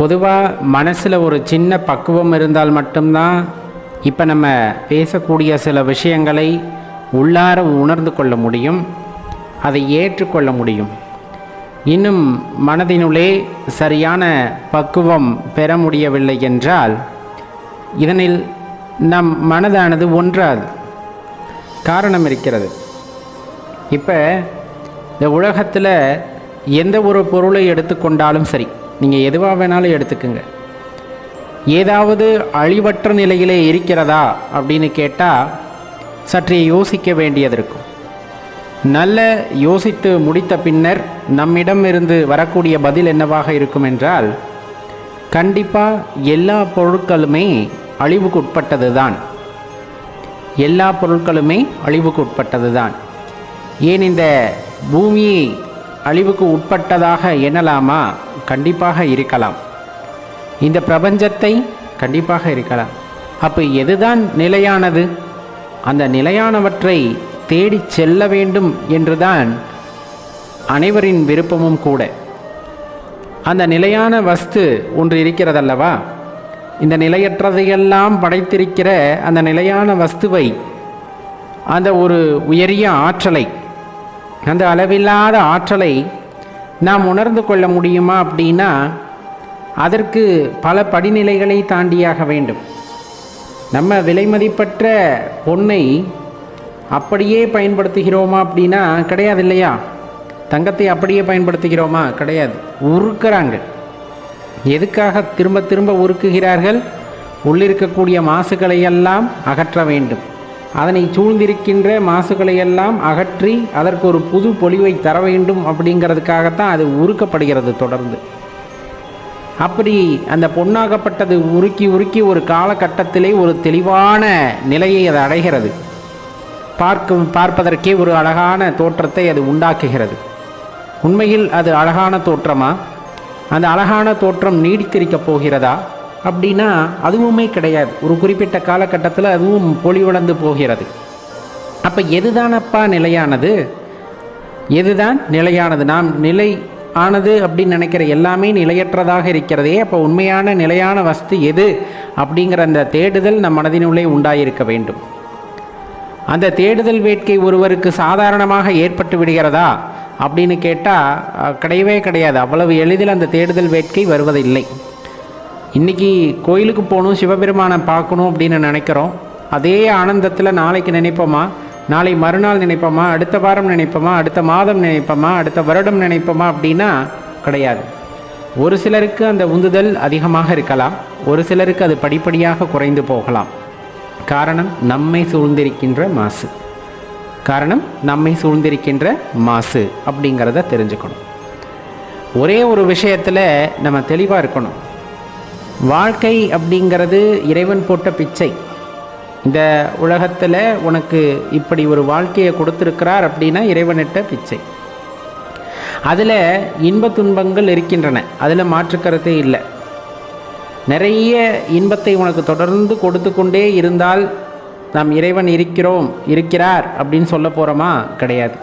பொதுவாக மனசில் ஒரு சின்ன பக்குவம் இருந்தால் மட்டும்தான் இப்போ நம்ம பேசக்கூடிய சில விஷயங்களை உள்ளார உணர்ந்து கொள்ள முடியும், அதை ஏற்றுக்கொள்ள முடியும். இன்னும் மனதினுள்ளே சரியான பக்குவம் பெற முடியவில்லை என்றால் இதனில் நம் மனதானது ஒன்றாது. காரணம் இருக்கிறது. இப்போ இந்த உலகத்தில் எந்த ஒரு பொருளை எடுத்துக்கொண்டாலும் சரி, நீங்கள் எதுவாக வேணாலும் எடுத்துக்குங்க, ஏதாவது அழிவற்ற நிலையிலே இருக்கிறதா அப்படின்னு கேட்டால் சற்றே யோசிக்க வேண்டியது இருக்கும். நல்ல யோசித்து முடித்த பின்னர் நம்மிடமிருந்து வரக்கூடிய பதில் என்னவாக இருக்கும் என்றால், கண்டிப்பாக எல்லா பொருட்களுமே அழிவுக்கு உட்பட்டது தான். எல்லா பொருட்களுமே அழிவுக்கு உட்பட்டது தான். ஏன் இந்த பூமியை அழிவுக்கு உட்பட்டதாக எண்ணலாமா? கண்டிப்பாக இருக்கலாம். இந்த பிரபஞ்சத்தை கண்டிப்பாக இருக்கலாம். அப்போ எதுதான் நிலையானது? அந்த நிலையானவற்றை தேடி செல்ல வேண்டும் என்றுதான் அனைவரின் விருப்பமும் கூட. அந்த நிலையான வஸ்து ஒன்று இருக்கிறதல்லவா? இந்த நிலையற்றதையெல்லாம் படைத்திருக்கிற அந்த நிலையான வஸ்துவை, அந்த ஒரு உயரிய ஆற்றலை, அந்த அளவில்லாத ஆற்றலை நாம் உணர்ந்து கொள்ள முடியுமா அப்படின்னா அதற்கு பல படிநிலைகளை தாண்டியாக வேண்டும். நம்ம விலைமதிப்பற்ற பொன்னை அப்படியே பயன்படுத்துகிறோமா அப்படின்னா கிடையாது இல்லையா? தங்கத்தை அப்படியே பயன்படுத்துகிறோமா? கிடையாது. உருக்குறாங்க. எதுக்காக திரும்ப திரும்ப உருக்குகிறார்கள்? உள்ளிருக்கக்கூடிய மாசுகளையெல்லாம் அகற்ற வேண்டும். அதனை சூழ்ந்திருக்கின்ற மாசுகளையெல்லாம் அகற்றி அதற்கு ஒரு புது பொலிவை தர வேண்டும் அப்படிங்கிறதுக்காகத்தான் அது உருக்கப்படுகிறது தொடர்ந்து. அப்படி அந்த பொன்னாகப்பட்டது உருக்கி உருக்கி ஒரு காலகட்டத்திலே ஒரு தெளிவான நிலையை அது அடைகிறது. பார்ப்பதற்கே ஒரு அழகான தோற்றத்தை அது உண்டாக்குகிறது. உண்மையில் அது அழகான தோற்றமா? அந்த அழகான தோற்றம் நீடித்திருக்கப் போகிறதா அப்படின்னா அதுவுமே கிடையாது. ஒரு குறிப்பிட்ட காலகட்டத்தில் அதுவும் பொலிவடைந்து போகிறது. அப்போ எதுதானப்பா நிலையானது? எதுதான் நிலையானது? நாம் நிலை ஆனது அப்படின்னு நினைக்கிற எல்லாமே நிலையற்றதாக இருக்கிறதே. அப்போ உண்மையான நிலையான வஸ்து எது அப்படிங்கிற அந்த தேடுதல் நம் மனதினுள்ளே உண்டாயிருக்க வேண்டும். அந்த தேடுதல் வேட்கை ஒருவருக்கு சாதாரணமாக ஏற்பட்டு விடுகிறதா அப்படின்னு கேட்டால் கிடையவே கிடையாது. அவ்வளவு எளிதில் அந்த தேடுதல் வேட்கை வருவதில்லை. இன்றைக்கி கோயிலுக்கு போகணும், சிவபெருமானை பார்க்கணும் அப்படின்னு நினைக்கிறோம். அதே ஆனந்தத்தில் நாளைக்கு நினைப்போமா? நாளை மறுநாள் நினைப்போமா? அடுத்த வாரம் நினைப்போமா? அடுத்த மாதம் நினைப்போமா? அடுத்த வருடம் நினைப்போமா? அப்படின்னா கிடையாது. ஒரு சிலருக்கு அந்த உந்துதல் அதிகமாக இருக்கலாம், ஒரு சிலருக்கு அது படிப்படியாக குறைந்து போகலாம். காரணம் நம்மை சூழ்ந்திருக்கின்ற மாசு. காரணம் நம்மை சூழ்ந்திருக்கின்ற மாசு அப்படிங்கிறத தெரிஞ்சுக்கணும். ஒரே ஒரு விஷயத்தில் நம்ம தெளிவாக இருக்கணும். வாழ்க்கை அப்படிங்கிறது இறைவன் போட்ட பிச்சை. இந்த உலகத்தில் உனக்கு இப்படி ஒரு வாழ்க்கையை கொடுத்துருக்கிறார் அப்படின்னா இறைவனிட்ட பிச்சை. அதில் இன்ப துன்பங்கள் இருக்கின்றன, அதில் மாற்றுக்கருத்தே இல்லை. நிறைய இன்பத்தை உனக்கு தொடர்ந்து கொடுத்து கொண்டே இருந்தால் நாம் இறைவன் இருக்கிறார் அப்படின்னு சொல்ல போகிறோமா? கிடையாது.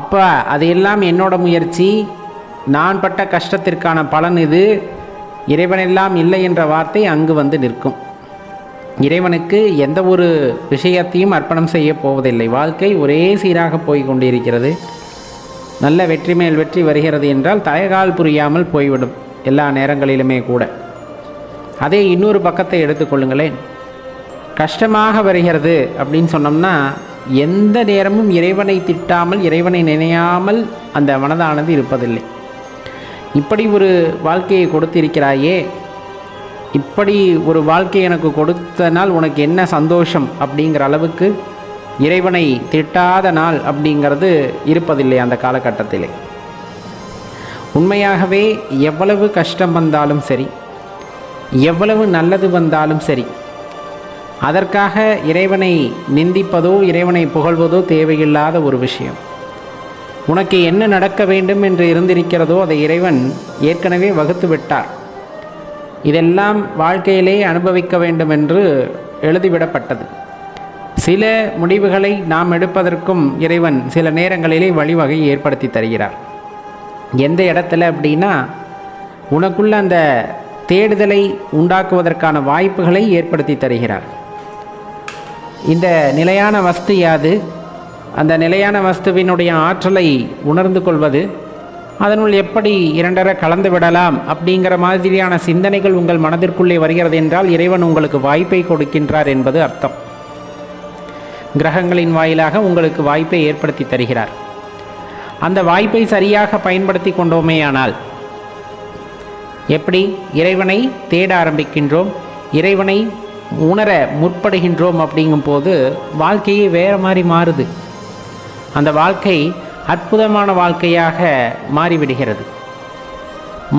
அப்போ அதையெல்லாம் என்னோட முயற்சி, நான் பட்ட கஷ்டத்திற்கான பலன் இது, இறைவனெல்லாம் இல்லை என்ற வார்த்தை அங்கு வந்து நிற்கும். இறைவனுக்கு எந்த ஒரு விஷயத்தையும் அர்ப்பணம் செய்ய போவதில்லை. வாழ்க்கை ஒரே சீராக போய் கொண்டிருக்கிறது. நல்ல வெற்றி மேல் வெற்றி வருகிறது என்றால் தயகால் புரியாமல் போய்விடும் எல்லா நேரங்களிலுமே கூட. அதே இன்னொரு பக்கத்தை எடுத்துக்கொள்ளுங்களேன். கஷ்டமாக வருகிறது அப்படின்னு சொன்னோம்னா எந்த நேரமும் இறைவனை திட்டாமல், இறைவனை நினையாமல் அந்த மனதானது இருப்பதில்லை. இப்படி ஒரு வாழ்க்கையை கொடுத்திருக்கிறாயே, இப்படி ஒரு வாழ்க்கை எனக்கு கொடுத்தனால் உனக்கு என்ன சந்தோஷம் அப்படிங்கிற அளவுக்கு இறைவனை திட்டாத நாள் அப்படிங்கிறது இருப்பதில்லை அந்த காலகட்டத்திலே. உண்மையாகவே எவ்வளவு கஷ்டம் வந்தாலும் சரி, எவ்வளவு நல்லது வந்தாலும் சரி, அதற்காக இறைவனை நிந்திப்பதோ இறைவனை புகழ்வதோ தேவையில்லாத ஒரு விஷயம். உனக்கு என்ன நடக்க வேண்டும் என்று இருந்திருக்கிறதோ அதை இறைவன் ஏற்கனவே வகுத்து விட்டார். இதெல்லாம் வாழ்க்கையிலே அனுபவிக்க வேண்டும் என்று எழுதிவிடப்பட்டது. சில முடிவுகளை நாம் எடுப்பதற்கும் இறைவன் சில நேரங்களிலே வழிவகை ஏற்படுத்தி தருகிறார். எந்த இடத்துல அப்படின்னா, உனக்குள்ள அந்த தேடுதலை உண்டாக்குவதற்கான வாய்ப்புகளை ஏற்படுத்தி தருகிறார். இந்த நிலையான வஸ்து யாது? அந்த நிலையான வஸ்துவினுடைய ஆற்றலை உணர்ந்து கொள்வது, அதனுள் எப்படி இரண்டரை கலந்து விடலாம் அப்படிங்கிற மாதிரியான சிந்தனைகள் உங்கள் மனதிற்குள்ளே வருகிறது என்றால் இறைவன் உங்களுக்கு வாய்ப்பை கொடுக்கின்றார் என்பது அர்த்தம். கிரகங்களின் வாயிலாக உங்களுக்கு வாய்ப்பை ஏற்படுத்தி தருகிறார். அந்த வாய்ப்பை சரியாக பயன்படுத்தி கொண்டோமேயானால் எப்படி இறைவனை தேட ஆரம்பிக்கின்றோம், இறைவனை உணர முற்படுகின்றோம் அப்படிங்கும்போது வாழ்க்கையே வேறு மாதிரி மாறுது. அந்த வாழ்க்கை அற்புதமான வாழ்க்கையாக மாறிவிடுகிறது.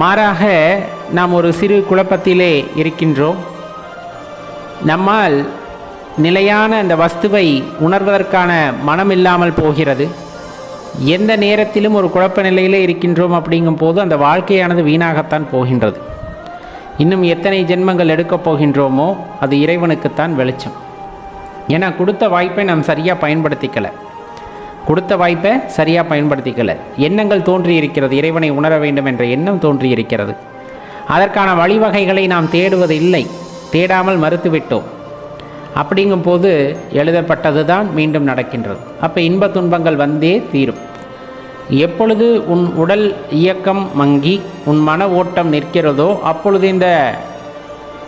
மாறாக நாம் ஒரு சிறு குழப்பத்திலே இருக்கின்றோம். நம்மால் நிலையான அந்த வஸ்துவை உணர்வதற்கான மனம் இல்லாமல் போகிறது. எந்த நேரத்திலும் ஒரு குழப்ப நிலையிலே இருக்கின்றோம் அப்படிங்கும்போது அந்த வாழ்க்கையானது வீணாகத்தான் போகின்றது. இன்னும் எத்தனை ஜென்மங்கள் எடுக்கப் போகின்றோமோ அது இறைவனுக்குத்தான் வெளிச்சம். ஏன்னா கொடுத்த வாய்ப்பை நாம் சரியாக பயன்படுத்திக்கலை. எண்ணங்கள் தோன்றி இருக்கிறது, இறைவனை உணர வேண்டும் என்ற எண்ணம் தோன்றி இருக்கிறது. அதற்கான வழிவகைகளை நாம் தேடுவது இல்லை, தேடாமல் மறுத்துவிட்டோம். அப்படிங்கும்போது எழுதப்பட்டது தான் மீண்டும் நடக்கின்றது. அப்போ இன்ப துன்பங்கள் வந்தே தீரும். எப்பொழுது உன் உடல் இயக்கம் மங்கி உன் மன ஓட்டம் நிற்கிறதோ அப்பொழுது இந்த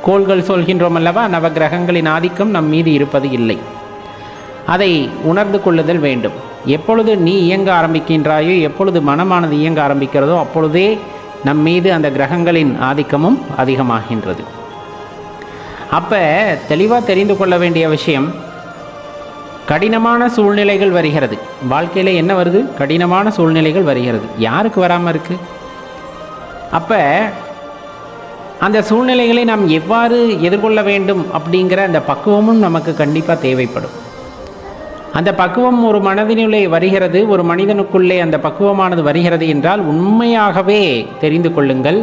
கோள்கள் சொல்கின்றோம் அல்லவா, நவகிரகங்களின் ஆதிக்கம் நம் மீது இருப்பது இல்லை. அதை உணர்ந்து கொள்ளுதல் வேண்டும். எப்பொழுது நீ இயங்க ஆரம்பிக்கின்றாயோ, எப்பொழுது மனமானது இயங்க ஆரம்பிக்கிறதோ அப்பொழுதே நம் மீது அந்த கிரகங்களின் ஆதிக்கமும் அதிகமாகின்றது. அப்போ தெளிவாக தெரிந்து கொள்ள வேண்டிய விஷயம், கடினமான சூழ்நிலைகள் வருகிறது. வாழ்க்கையில் என்ன வருது? கடினமான சூழ்நிலைகள் வருகிறது. யாருக்கு வராமல் இருக்குது? அப்போ அந்த சூழ்நிலைகளை நாம் எவ்வாறு எதிர்கொள்ள வேண்டும் அப்படிங்கிற அந்த பக்குவமும் நமக்கு கண்டிப்பாக தேவைப்படும். அந்த பக்குவம் ஒரு மனதினுள்ளே வருகிறது, ஒரு மனிதனுக்குள்ளே அந்த பக்குவமானது வருகிறது என்றால் உண்மையாகவே தெரிந்து கொள்ளுங்கள்,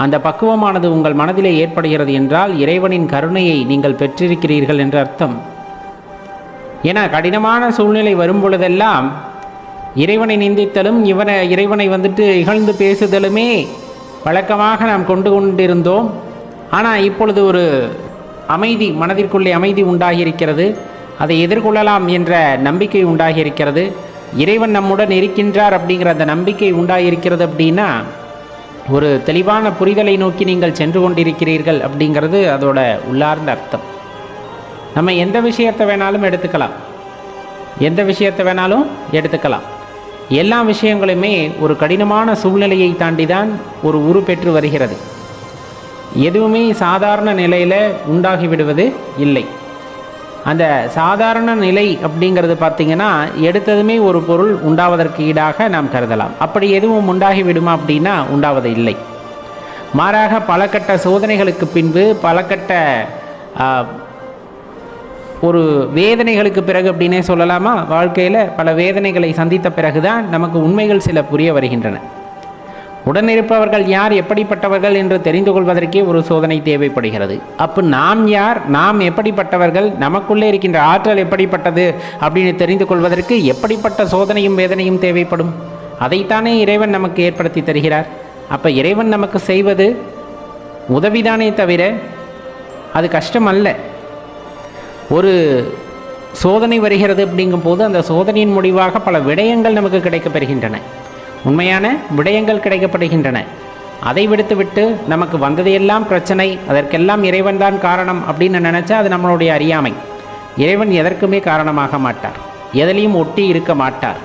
அந்த பக்குவமானது உங்கள் மனதிலே ஏற்படுகிறது என்றால் இறைவனின் கருணையை நீங்கள் பெற்றிருக்கிறீர்கள் என்று அர்த்தம். ஏன்னா கடினமான சூழ்நிலை வரும் பொழுதெல்லாம் இறைவனை நிந்தித்தலும் இறைவனை இகழ்ந்து பேசுதலுமே வழக்கமாக நாம் கொண்டிருந்தோம். ஆனால் இப்பொழுது ஒரு அமைதி, மனதிற்குள்ளே அமைதி உண்டாகியிருக்கிறது. அதை எதிர்கொள்ளலாம் என்ற நம்பிக்கை உண்டாகியிருக்கிறது. இறைவன் நம்முடன் இருக்கின்றார் அப்படிங்கிற அந்த நம்பிக்கை உண்டாகியிருக்கிறது. அப்படின்னா ஒரு தெளிவான புரிதலை நோக்கி நீங்கள் சென்று கொண்டிருக்கிறீர்கள் அப்படிங்கிறது அதோட உள்ளார்ந்த அர்த்தம். நம்ம எந்த விஷயத்தை வேணாலும் எடுத்துக்கலாம். எல்லா விஷயங்களுமே ஒரு கடினமான சூழ்நிலையை தாண்டி தான் ஒரு உரு பெற்று வருகிறது. எதுவுமே சாதாரண நிலையில் உண்டாகிவிடுவது இல்லை. அந்த சாதாரண நிலை அப்படிங்கிறது பார்த்திங்கன்னா எடுத்ததுமே ஒரு பொருள் உண்டாவதற்கு ஈடாக நாம் கருதலாம். அப்படி எதுவும் உண்டாகிவிடுமா அப்படின்னா உண்டாவது இல்லை. மாறாக பல கட்ட சோதனைகளுக்கு பின்பு, பல கட்ட ஒரு வேதனைகளுக்கு பிறகு அப்படின்னே சொல்லலாமா, வாழ்க்கையில் பல வேதனைகளை சந்தித்த பிறகுதான் நமக்கு உண்மைகள் சில புரிய வருகின்றன. உடனிருப்பவர்கள் யார், எப்படிப்பட்டவர்கள் என்று தெரிந்து கொள்வதற்கே ஒரு சோதனை தேவைப்படுகிறது. அப்போ நாம் யார், நாம் எப்படிப்பட்டவர்கள், நமக்குள்ளே இருக்கின்ற ஆற்றல் எப்படிப்பட்டது அப்படின்னு தெரிந்து கொள்வதற்கு எப்படிப்பட்ட சோதனையும் வேதனையும் தேவைப்படும். அதைத்தானே இறைவன் நமக்கு ஏற்படுத்தி தருகிறார். அப்போ இறைவன் நமக்கு செய்வது உதவிதானே தவிர அது கஷ்டம் அல்ல. ஒரு சோதனை வருகிறது அப்படிங்கும்போது அந்த சோதனையின் முடிவாக பல விடயங்கள் நமக்கு கிடைக்கப்பெறுகின்றன, உண்மையான விடயங்கள் கிடைக்கப்படுகின்றன. அதை விடுத்துவிட்டு நமக்கு வந்ததையெல்லாம் பிரச்சனை, அதற்கெல்லாம் இறைவன் தான் காரணம் அப்படின்னு நினச்சா அது நம்மளுடைய அறியாமை. இறைவன் எதற்குமே காரணமாக மாட்டார், எதிலையும் ஒட்டி இருக்க மாட்டார்.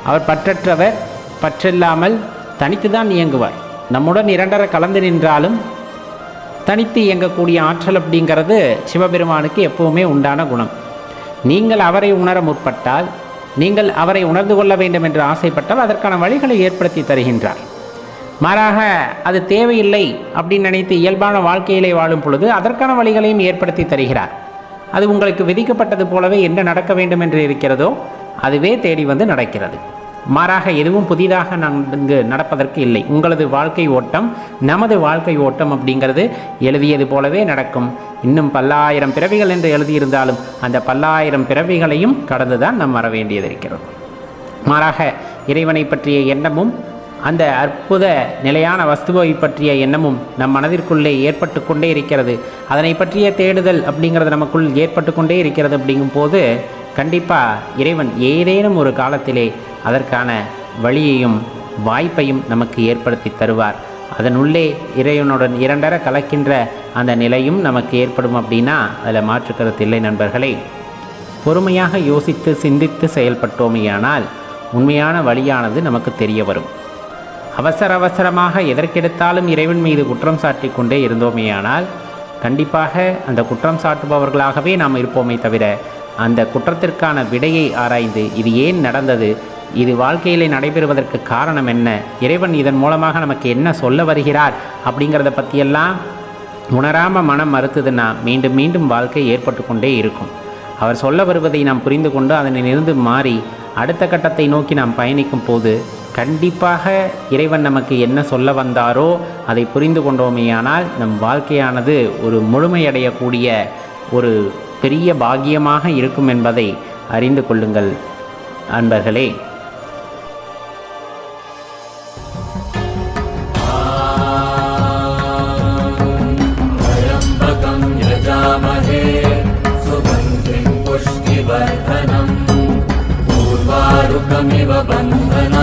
அவர் பற்றற்றவர், பற்றில்லாமல் தனித்து தான் இயங்குவார். நம்முடன் இரண்டரை கலந்து நின்றாலும் தனித்து இயங்கக்கூடிய ஆற்றல் அப்படிங்கிறது சிவபெருமானுக்கு எப்பவுமே உண்டான குணம். நீங்கள் அவரை உணர முற்பட்டால், நீங்கள் அவரை உணர்ந்து கொள்ள வேண்டும் என்று ஆசைப்பட்டால் அதற்கான வழிகளை ஏற்படுத்தி தருகின்றார். மாறாக அது தேவையில்லை அப்படின்னு நினைத்து இயல்பான வாழ்க்கையிலே வாழும் பொழுது அதற்கான வழிகளையும் ஏற்படுத்தி தருகிறார். அது உங்களுக்கு விதிக்கப்பட்டது போலவே என்ன நடக்க வேண்டும் என்று இருக்கிறதோ அதுவே தேடி வந்து நடக்கிறது. மாறாக எதுவும் புதிதாக இங்கு நடப்பதற்கு இல்லை. உங்களது வாழ்க்கை ஓட்டம், நமது வாழ்க்கை ஓட்டம் அப்படிங்கிறது எழுதியது போலவே நடக்கும். இன்னும் 10,000 பிறவிகள் என்று எழுதியிருந்தாலும் அந்த 10,000 பிறவிகளையும் கடந்துதான் நாம் வர வேண்டியது இருக்கிறது. மாறாக இறைவனை பற்றிய எண்ணமும் அந்த அற்புத நிலையான வஸ்துவை பற்றிய எண்ணமும் நம் மனதிற்குள்ளே ஏற்பட்டு கொண்டே இருக்கிறது. அதனை பற்றிய தேடுதல் அப்படிங்கிறது நமக்குள் ஏற்பட்டு கொண்டே இருக்கிறது. அப்படிங்கும் போது கண்டிப்பாக இறைவன் ஏதேனும் ஒரு காலத்திலே அதற்கான வழியையும் வாய்ப்பையும் நமக்கு ஏற்படுத்தி தருவார். அதனுள்ளே இறைவனுடன் இரண்டர கலக்கின்ற அந்த நிலையும் நமக்கு ஏற்படும் அப்படின்னா அதில் மாற்றுக்கருத்து இல்லை. நண்பர்களே, பொறுமையாக யோசித்து சிந்தித்து செயல்பட்டோமேயானால் உண்மையான வழியானது நமக்கு தெரிய வரும். அவசரமாக எதற்கெடுத்தாலும் இறைவன் மீது குற்றம் சாட்டி கொண்டே இருந்தோமேயானால் கண்டிப்பாக அந்த குற்றம் சாட்டுபவர்களாகவே நாம் இருப்போமே தவிர அந்த குற்றத்திற்கான விடையை ஆராய்ந்து இது ஏன் நடந்தது, இது வாழ்க்கையில் நடைபெறுவதற்கு காரணம் என்ன, இறைவன் இதன் மூலமாக நமக்கு என்ன சொல்ல வருகிறார் அப்படிங்கிறத பற்றியெல்லாம் உணராமல் மனம் மறுத்ததுன்னா மீண்டும் மீண்டும் வாழ்க்கை ஏற்பட்டு கொண்டே இருக்கும். அவர் சொல்ல வருவதை நாம் புரிந்து கொண்டு அதனிலிருந்து மாறி அடுத்த கட்டத்தை நோக்கி நாம் பயணிக்கும் போது கண்டிப்பாக இறைவன் நமக்கு என்ன சொல்ல வந்தாரோ அதை புரிந்து கொண்டோமேயானால் நம் வாழ்க்கையானது ஒரு முழுமையடையக்கூடிய ஒரு பெரிய பாக்கியமாக இருக்கும் என்பதை அறிந்து கொள்ளுங்கள் அன்பர்களே. सुगन्धिं पुष्टिवर्धनम् पूर्वारुकमिव बन्धनम्